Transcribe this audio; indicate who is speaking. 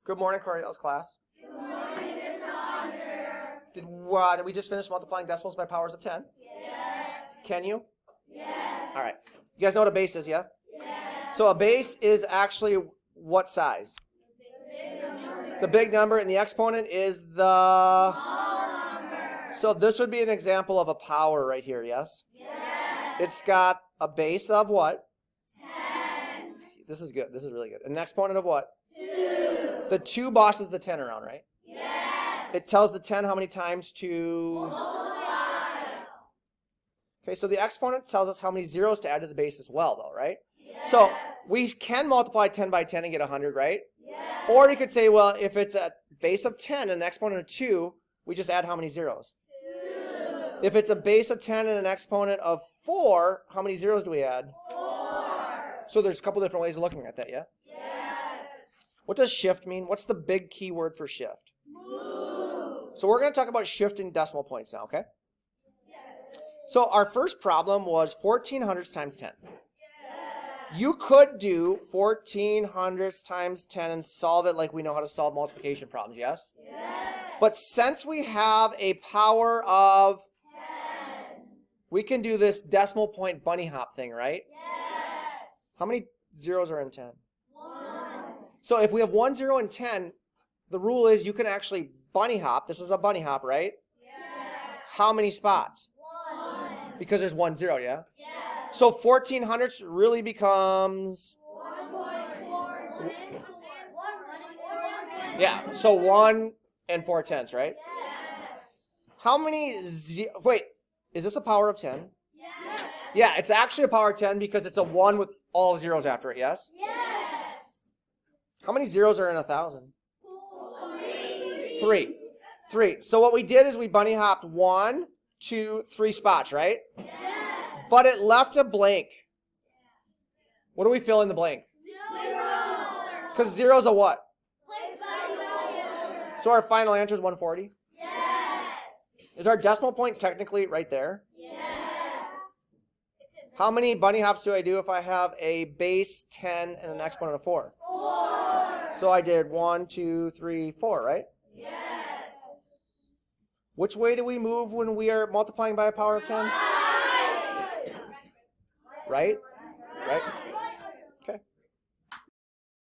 Speaker 1: Good morning, Coryell's class.
Speaker 2: Good morning, Mr. Hunter.
Speaker 1: Did we just finish multiplying decimals by powers of 10?
Speaker 2: Yes.
Speaker 1: Can you?
Speaker 2: Yes.
Speaker 1: All right. You guys know what a base is, yeah?
Speaker 2: Yes.
Speaker 1: So a base is actually what size? The big number, and the exponent is the
Speaker 2: Small number.
Speaker 1: So this would be an example of a power right here, yes?
Speaker 2: Yes.
Speaker 1: It's got a base of what?
Speaker 2: 10.
Speaker 1: This is good. This is really good. An exponent of what?
Speaker 2: 2.
Speaker 1: The 2 bosses the 10 around, right?
Speaker 2: Yes.
Speaker 1: It tells the 10 how many times to...
Speaker 2: Multiply.
Speaker 1: Okay, so the exponent tells us how many zeros to add to the base as well, though, right?
Speaker 2: Yes.
Speaker 1: So we can multiply 10 by 10 and get 100, right?
Speaker 2: Yes.
Speaker 1: Or you could say, well, if it's a base of 10 and an exponent of 2, we just add how many zeros?
Speaker 2: 2.
Speaker 1: If it's a base of 10 and an exponent of 4, how many zeros do we add?
Speaker 2: 4.
Speaker 1: So there's a couple different ways of looking at that, yeah?
Speaker 2: Yes.
Speaker 1: What does shift mean? What's the big key word for shift?
Speaker 2: Move.
Speaker 1: So we're going to talk about shifting decimal points now, okay?
Speaker 2: Yes.
Speaker 1: So our first problem was 14 hundredths times 10.
Speaker 2: Yes.
Speaker 1: You could do 14 hundredths times 10 and solve it like we know how to solve multiplication problems, yes?
Speaker 2: Yes.
Speaker 1: But since we have a power of
Speaker 2: 10.
Speaker 1: we can do this decimal point bunny hop thing, right?
Speaker 2: Yes.
Speaker 1: How many zeros are in 10?
Speaker 2: 1.
Speaker 1: So if we have 1 0 in 10, the rule is you can actually bunny hop. This is a bunny hop, right?
Speaker 2: Yes.
Speaker 1: How many spots?
Speaker 2: 1.
Speaker 1: Because there's 1 0, yeah?
Speaker 2: Yes.
Speaker 1: So 14 hundredths really becomes...
Speaker 2: 1.4.
Speaker 1: Yeah, so 1 and 4 tenths, right?
Speaker 2: Yes.
Speaker 1: How many... Wait, is this a power of 10?
Speaker 2: Yes.
Speaker 1: Yeah, it's actually a power of 10 because it's a 1 with all zeros after it, yes?
Speaker 2: Yes.
Speaker 1: How many zeros are in 1,000?
Speaker 2: 3.
Speaker 1: 3. So what we did is we bunny hopped 1, 2, 3 spots, right?
Speaker 2: Yes.
Speaker 1: But it left a blank. What do we fill in the blank?
Speaker 2: 0.
Speaker 1: Because zero's a what?
Speaker 2: Place value.
Speaker 1: So our final answer is 140.
Speaker 2: Yes.
Speaker 1: Is our decimal point technically right there?
Speaker 2: Yes.
Speaker 1: How many bunny hops do I do if I have a base 10 and an exponent of 4?
Speaker 2: 4.
Speaker 1: So I did 1, 2, 3, 4, right?
Speaker 2: Yes.
Speaker 1: Which way do we move when we are multiplying by a power of 10? Right? Right?